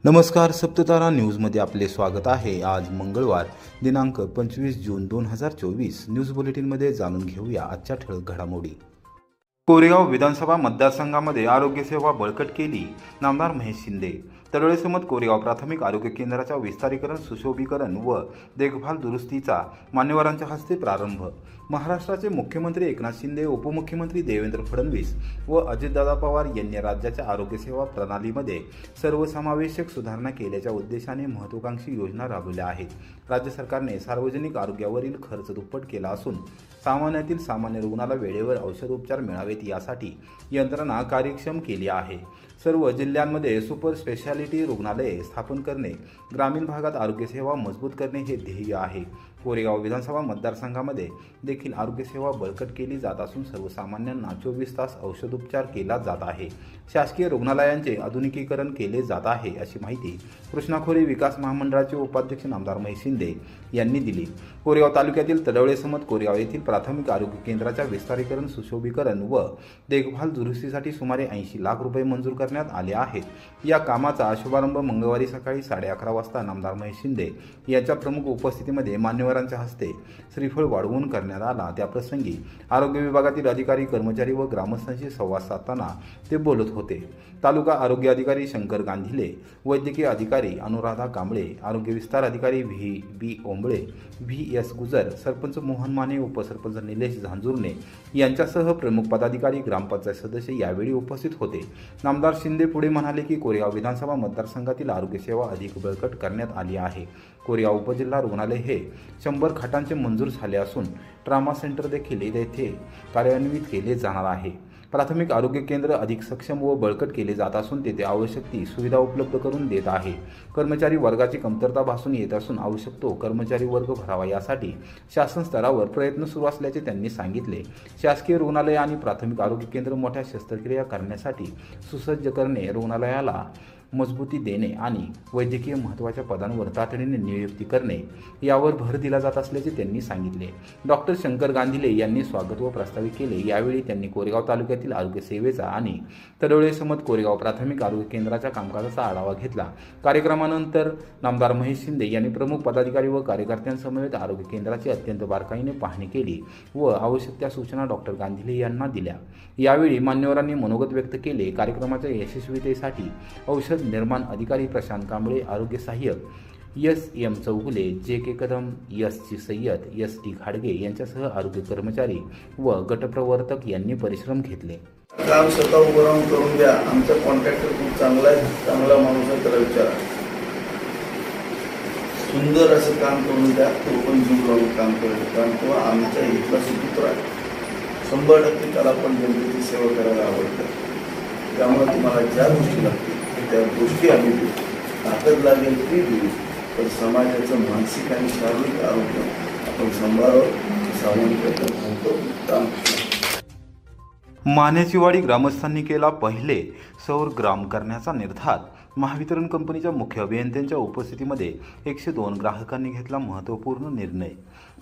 नमस्कार, सप्ततारा न्यूजमध्ये आपले स्वागत आहे। आज मंगळवार दिनांक 25 जून 2024 न्यूज बुलेटिनमध्ये जाणून घेऊया आजच्या ठळक घडामोडी। कोरेगाव विधानसभा मतदारसंघामध्ये आरोग्य सेवा बळकट केली, नामदार महेश शिंदे। तडोळे समत कोरेगाव प्राथमिक आरोग्य केंद्राच्या विस्तारीकरण, सुशोभीकरण व देखभाल दुरुस्तीचा मान्यवरांच्या हस्ते प्रारंभ। महाराष्ट्राचे मुख्यमंत्री एकनाथ शिंदे, उपमुख्यमंत्री देवेंद्र फडणवीस व अजितदादा पवार यांनी राज्याच्या आरोग्य सेवा प्रणालीमध्ये सर्वसमावेशक सुधारणा केल्याच्या उद्देशाने महत्त्वाकांक्षी योजना राबवल्या आहेत। राज्य सरकारने सार्वजनिक आरोग्यावरील खर्च दुप्पट केला असून सामान्यातील सामान्य रुग्णाला वेळेवर औषधोपचार मिळावेत यासाठी यंत्रणा कार्यक्षम केली आहे। सर्व जिल्ह्यांमध्ये सुपर स्पेशालिटी रुग्णालये स्थापन करणे, ग्रामीण भागात आरोग्य सेवा मजबूत करणे हे ध्येय आहे। कोरेगाव विधानसभा मतदारसंघामध्ये देखील आरोग्य सेवा बळकट केली जात असून सर्वसामान्यांना 24 तास औषधोपचार केला जात आहे। शासकीय रुग्णालयांचे आधुनिकीकरण केले जात आहे, अशी माहिती कृष्णा खोरे विकास महामंडळाचे उपाध्यक्ष नामदार महेश शिंदे यांनी दिली। कोरेगाव तालुक्यातील तडवळे समत कोरेगाव येथील प्राथमिक आरोग्य केंद्राच्या विस्तारीकरण, सुशोभीकरण व देखभाल दुरुस्तीसाठी सुमारे 80 लाख रुपये मंजूर करण्यात आले आहेत। या कामाचा शुभारंभ मंगळवारी सकाळी 11:30 वाजता नामदार महेश शिंदे यांच्या प्रमुख उपस्थितीमध्ये मान्यवरांच्या हस्ते श्रीफळ वाढवून करण्यात आला। त्याप्रसंगी आरोग्य विभागातील अधिकारी, कर्मचारी व ग्रामस्थांशी संवाद साधताना ते बोलत होते। तालुका आरोग्य अधिकारी शंकर गांधीले, वैद्यकीय अधिकारी अनुराधा कांबळे, आरोग्य विस्तार अधिकारी व्ही ओंबळे, व्ही गुजर, सरपंच मोहन माने, उपसरपंच निलेश झांजुर्णे यांच्यासह प्रमुख पदाधिकारी, ग्रामपंचायत सदस्य यावेळी उपस्थित होते। नामदार शिंदे पुढे म्हणाले की कोरेगाव विधानसभा मतदारसंघातील आरोग्य सेवा अधिक बळकट करण्यात आली आहे। कोरेगाव उपजिल्हा रुग्णालय हे 100 खाटांचे मंजूर झाले असून ट्रामा सेंटर देखील येथे कार्यान्वित केले जाणार आहे। प्राथमिक आरोग्य केंद्र अधिक सक्षम व बळकट केले जात असून तेथे आवश्यक ती सुविधा उपलब्ध करून देत आहे। कर्मचारी वर्गाची कमतरता भासून येत असून आवश्यक तो कर्मचारी वर्ग भरावा यासाठी शासन स्तरावर प्रयत्न सुरू असल्याचे त्यांनी सांगितले। शासकीय रुग्णालय आणि प्राथमिक आरोग्य केंद्र मोठ्या शस्त्रक्रिया करण्यासाठी सुसज्ज करणे, रुग्णालयाला मजबूती देणे आणि वैद्यकीय महत्त्वाच्या पदांवर तातडीने नियुक्ती करणे यावर भर दिला जात असल्याचे त्यांनी सांगितले। डॉक्टर शंकर गांधीले यांनी स्वागत व प्रस्तावित केले। यावेळी त्यांनी कोरेगाव तालुक्यातील आरोग्य सेवेचा आणि तडोळे समत कोरेगाव प्राथमिक आरोग्य केंद्राच्या कामकाजाचा आढावा घेतला। कार्यक्रमानंतर नामदार महेश शिंदे यांनी प्रमुख पदाधिकारी व कार्यकर्त्यांसमवेत आरोग्य केंद्राची अत्यंत बारकाईने पाहणी केली व आवश्यक त्या सूचना डॉक्टर गांधीले यांना दिल्या। यावेळी मान्यवरांनी मनोगत व्यक्त केले। कार्यक्रमाच्या यशस्वीतेसाठी औषध निर्माण अधिकारी प्रशांत कांबळे, आरोग्य सहाय्यक एम चौगुले, के कदम, सय्यद, खाडगे यांच्यासह आरोग्य कर्मचारी व गटप्रवर्तक यांनी परिश्रम घेतले। काम स्वतः उभं राहून करून द्या। आमचा कॉन्ट्रॅक्टर खूप चांगला आहे, चांगला माणूस आहे, त्याला विचारा। सुंदर असं काम करून द्या, तो पण जीव लावून काम करेल, कारण तो आमच्या इथला सुपुत्र आहे। 100% त्याला पण जनतेची सेवा करायला आवडतं। त्यामुळे तुम्हाला ज्या गोष्टी लागतील त्या गोष्टी आम्ही देऊ, ताकद लागेल ती देऊ, पण समाजाचं मानसिक आणि शारीरिक आरोग्य आपण सांभाळावं। मान्याची वाडी ग्रामस्थांनी केला पहिले सौर ग्राम करण्याचा निर्धार। महावितरण कंपनीच्या मुख्य अभियंत्यांच्या उपस्थितीमध्ये 102 ग्राहकांनी घेतला महत्त्वपूर्ण निर्णय।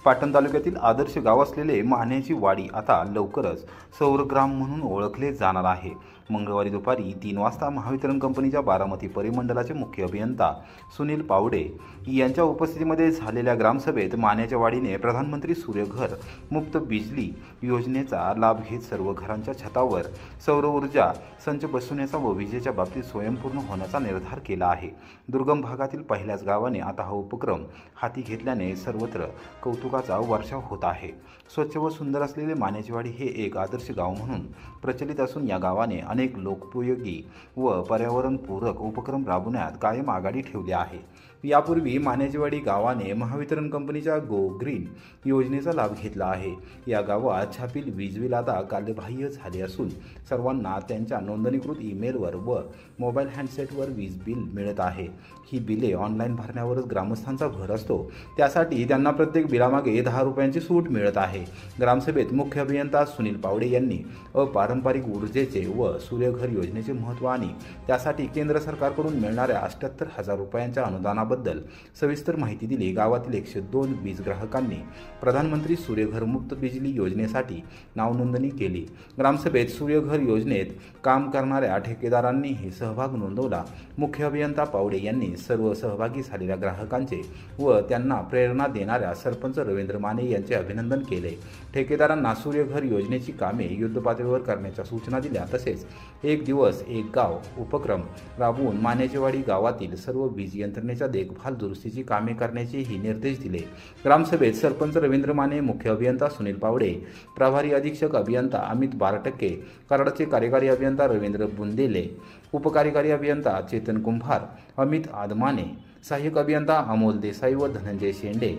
पाटण तालुक्यातील आदर्श गाव असलेले मान्याची वाडी आता लवकरच सौरग्राम म्हणून ओळखले जाणार आहे। मंगळवारी दुपारी 3 वाजता महावितरण कंपनीच्या बारामती परिमंडलाचे मुख्य अभियंता सुनील पावडे यांच्या उपस्थितीमध्ये झालेल्या ग्रामसभेत मान्याच्या वाडीने प्रधानमंत्री सूर्यघर मुफ्त बिजली योजनेचा लाभ घेत सर्व घरांच्या छतावर सौर ऊर्जा संच बसवण्याचा व विजेच्या बाबतीत स्वयंपूर्ण होण्याचा निर्धार केला आहे। दुर्गम भागातील पहिल्याच गावाने आता हा उपक्रम हाती घेतल्याने सर्वत्र कौतुकाचा वर्षाव होत आहे। स्वच्छ व सुंदर असलेले मान्याची वाडी हे एक आदर्श गाव म्हणून प्रचलित असून या गावाने अनेक लोकोपयोगी व पर्यावरणपूरक उपक्रम राबवण्यात कायम आघाडी ठेवली आहे। यापूर्वी मान्याची वाडी गावाने महावितरण कंपनीच्या गो ग्रीन योजनेचा लाभ घेतला आहे। या गावात छापील वीज बिल आता कालबाह्य झाले असून सर्वांना त्यांच्या नोंदणीकृत ईमेलवर व मोबाईल हँडसेटवर वीज बिल मिळत आहे। ही बिले ऑनलाईन भरण्यावरच ग्रामस्थांचा भर असतो, त्यासाठी त्यांना प्रत्येक बिलामागे 10 रुपयांची सूट मिळत आहे। आहे। ग्रामसभेत मुख्य अभियंता सुनील पावडे यांनी अपारंपरिक ऊर्जेचे व सूर्यघर योजनेचे महत्त्व आणि त्यासाठी केंद्र सरकारकडून मिळणाऱ्या 78,000 रुपयांच्या अनुदानाबद्दल सविस्तर माहिती दिली। गावातील 102 वीज ग्राहकांनी प्रधानमंत्री सूर्यघर मुक्त बिजली योजनेसाठी नावनोंदणी केली। ग्रामसभेत सूर्यघर योजनेत काम करणाऱ्या ठेकेदारांनीही सहभाग नोंदवला। मुख्य अभियंता पावडे यांनी सर्व सहभागी झालेल्या ग्राहकांचे व त्यांना प्रेरणा देणाऱ्या सरपंच रवींद्र माने यांचे अभिनंदन केले। ठेकेदारांना सूर्यघर योजनेची कामे युद्धपातळीवर करण्याच्या सूचना दिल्या। तसेच एक दिवस एक गाव उपक्रम राबवून मानेचेवाडी गावातील सर्व वीज यंत्रणेच्या देखभाल दुरुस्तीची कामे करण्याचेही निर्देश दिले। ग्रामसभेत सरपंच रवींद्र माने, मुख्य अभियंता सुनील पावडे, प्रभारी अधीक्षक अभियंता अमित बारटक्के, कराडचे कार्यकारी अभियंता रवींद्र बुंदेले, उपकार्यकारी अभियंता चेतन कुंभार, अमित आदमाने, सहाय्यक अभियंता अमोल देसाई व धनंजय शेंडे,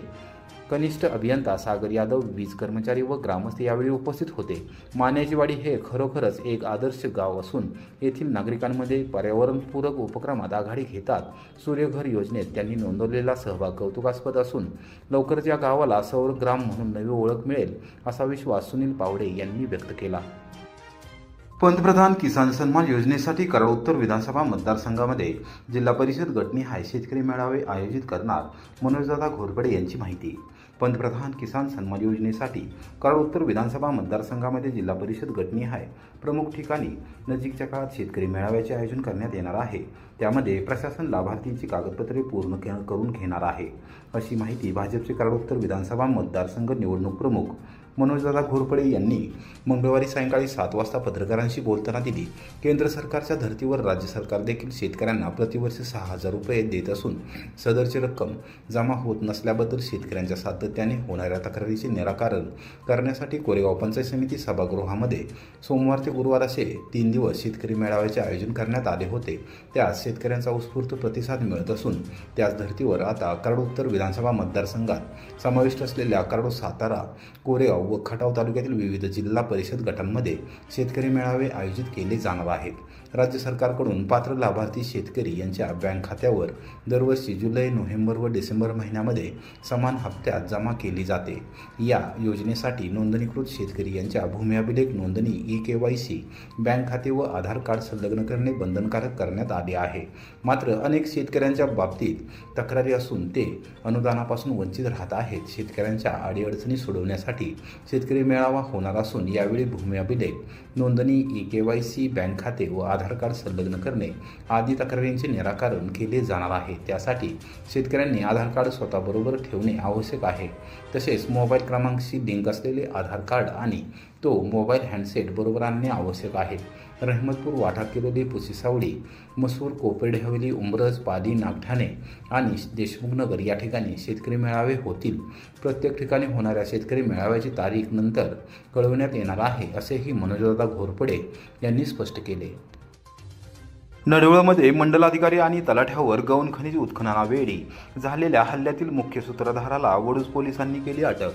कनिष्ठ अभियंता सागर यादव, वीज कर्मचारी व ग्रामस्थ यावेळी उपस्थित होते। मानेचेवाडी हे खरोखरच एक आदर्श गाव असून येथील नागरिकांमध्ये पर्यावरणपूरक उपक्रमात आघाडी घेतात। सूर्यघर योजनेत त्यांनी नोंदवलेला सहभाग कौतुकास्पद असून लवकरच या गावाला सौर ग्राम म्हणून नवी ओळख मिळेल असा विश्वास सुनील पावडे यांनी व्यक्त केला। पंतप्रधान किसान सन्मान योजनेसाठी कराड उत्तर विधानसभा मतदारसंघामध्ये जिल्हा परिषद गटनिहाय शेतकरी मेळावे आयोजित करणार मनोजदादा घोरपडे यांची माहिती। पंतप्रधान किसान सन्मान योजनेसाठी कराड उत्तर विधानसभा मतदारसंघामध्ये जिल्हा परिषद गटनिहाय प्रमुख ठिकाणी नजीकच्या काळात शेतकरी मेळाव्याचे आयोजन करण्यात येणार आहे। त्यामध्ये प्रशासन लाभार्थींची कागदपत्रे पूर्ण करून घेणार आहे अशी माहिती भाजपचे कराड उत्तर विधानसभा मतदारसंघ निवडणूक प्रमुख मनोजदादा घोरपडे यांनी मंगळवारी सायंकाळी 7 वाजता पत्रकारांशी बोलताना दिली। केंद्र सरकारच्या धर्तीवर राज्य सरकार देखील शेतकऱ्यांना प्रतिवर्ष 6,000 रुपये देत असून सदरची रक्कम जमा होत नसल्याबद्दल शेतकऱ्यांच्या सातत्याने होणाऱ्या तक्रारीचे निराकरण करण्यासाठी कोरेगाव पंचायत समिती सभागृहामध्ये सोमवार ते गुरुवार असे 3 दिवस शेतकरी मेळाव्याचे आयोजन करण्यात आले होते। त्यास शेतकऱ्यांचा उत्स्फूर्त प्रतिसाद मिळत असून त्याच धर्तीवर आता कराड उत्तर विधानसभा मतदारसंघात समाविष्ट असलेल्या कराड, सातारा, कोरेगाव व खटाव तालुक्यातील विविध जिल्हा परिषद गटांमध्ये शेतकरी मेळावे आयोजित केले जाणार आहेत। राज्य सरकारकडून पात्र लाभार्थी शेतकरी यांच्या बँक खात्यावर दरवर्षी जुलै, नोव्हेंबर व डिसेंबर महिन्यामध्ये समान हप्त्यात जमा केली जाते। या योजनेसाठी नोंदणीकृत शेतकरी यांच्या भूमी अभिलेख नोंदणी, eKYC, बँक खाते व आधार कार्ड संलग्न करणे बंधनकारक करण्यात आले आहे। मात्र अनेक शेतकऱ्यांच्या बाबतीत तक्रारी असून ते अनुदानापासून वंचित राहत आहेत। शेतकऱ्यांच्या अडीअडचणी सोडवण्यासाठी शेतकरी मेळावा होणार असून यावेळी भूमी अभिलेख नोंदणी, eKYC, बँक खाते व आधार कार्ड संलग्न करणे आदी तक्रारींचे निराकरण केले जाणार आहे। त्यासाठी शेतकऱ्यांनी आधार कार्ड स्वतःबरोबर ठेवणे आवश्यक आहे। तसेच मोबाईल क्रमांकाशी लिंक असलेले आधार कार्ड आणि तो मोबाईल हँडसेट बरोबर आणणे आवश्यक आहे। रहमतपूर, वाठा, किरोली, पुसिसावडी, मसूर, कोपेड हवेली, उंबरज, पाली, नागठाणे आणि देशमुखनगर या ठिकाणी शेतकरी मेळावे होतील। प्रत्येक ठिकाणी होणाऱ्या शेतकरी मेळाव्याची तारीख नंतर कळवण्यात येणार आहे असेही मनोजदादा घोरपडे यांनी स्पष्ट केले। नडवळमध्ये मंडलाधिकारी आणि तलाठ्यावर गौण खनिज उत्खननावेळी झालेल्या हल्ल्यातील मुख्य सूत्रधाराला वडूज पोलिसांनी केली अटक।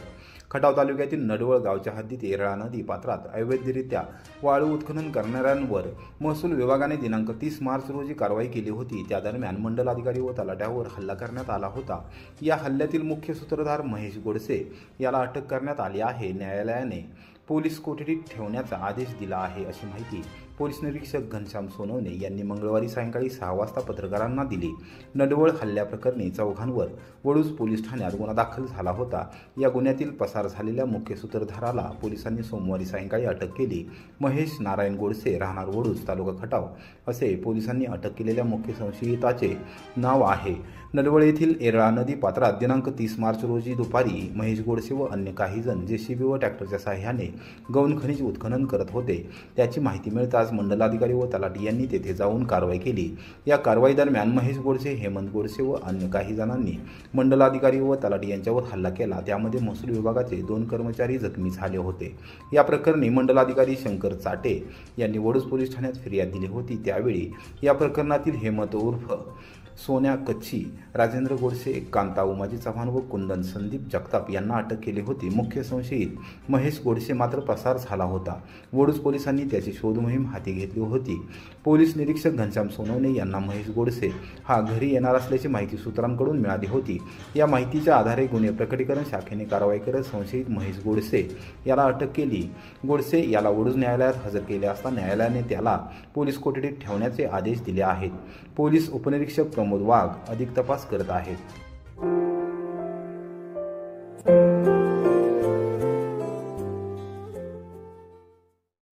खटाव तालुक्यातील नडवळ गावच्या हद्दीत येरळा नदी पात्रात अवैधरित्या वाळू उत्खनन करणाऱ्यांवर महसूल विभागाने दिनांक 30 मार्च रोजी कारवाई केली होती। त्या दरम्यान मंडलाधिकारी व तलाठ्यावर हल्ला करण्यात आला होता। या हल्ल्यातील मुख्य सूत्रधार महेश गोडसे याला अटक करण्यात आली आहे। न्यायालयाने पोलीस कोठडीत ठेवण्याचा आदेश दिला आहे अशी माहिती पोलीस निरीक्षक घनश्याम सोनवणे यांनी मंगळवारी सायंकाळी 6 वाजता पत्रकारांना दिली। नडवळ हल्ल्याप्रकरणी चौघांवर वडूज पोलीस ठाण्यात गुन्हा दाखल झाला होता। या गुन्ह्यातील पसार झालेल्या मुख्य सूत्रधाराला पोलिसांनी सोमवारी सायंकाळी अटक केली। महेश नारायण गोडसे, राहणार वडूज, तालुका खटाव असे पोलिसांनी अटक केलेल्या मुख्य संशयिताचे नाव आहे। नडवळ येथील येरळा नदी पात्रात दिनांक 30 मार्च रोजी दुपारी महेश गोडसे व अन्य काही जण JCB व ट्रॅक्टरच्या साहाय्याने गौण खनिज उत्खनन करत होते। त्याची माहिती मिळताच मंडलाधिकारी व तलाठी यांनी तेथे जाऊन कारवाई केली। या कारवाई दरम्यान महेश गोडसे, हेमंत गोडसे व अन्य काही जणांनी मंडलाधिकारी व तलाठी यांच्यावर हल्ला केला। त्यामध्ये महसूल विभागाचे 2 कर्मचारी जखमी झाले होते। या प्रकरणी मंडलाधिकारी शंकर चाटे यांनी वडूज पोलीस ठाण्यात फिर्याद दिली होती। त्यावेळी या प्रकरणातील हेमंत उर्फ सोन्या कच्छी, राजेंद्र गोडसे, कांता उमाजी चव्हाण व कुंदन संदीप जगताप यांना अटक केली होती. मुख्य संशयित महेश गोडसे मात्र पसार झाला होता. वडूज पोलिसांनी त्याची शोध मोहीम हाती घेतली होती. पोलीस निरीक्षक घनश्याम सोनवणे यांना महेश गोडसे हा घरी येणार असल्याची माहिती सूत्रांकडून मिळाली होती. या माहितीच्या आधारे गुन्हे प्रकटीकरण शाखेने कारवाई करत संशयित महेश गोडसे याला अटक केली. गोडसे याला वडूज न्यायालयात हजर केले असता न्यायालयाने त्याला पोलीस कोठडीत ठेवण्याचे आदेश दिले आहेत. पोलीस उपनिरीक्षक प्रमोद वाघ अधिक तपास करत आहेत.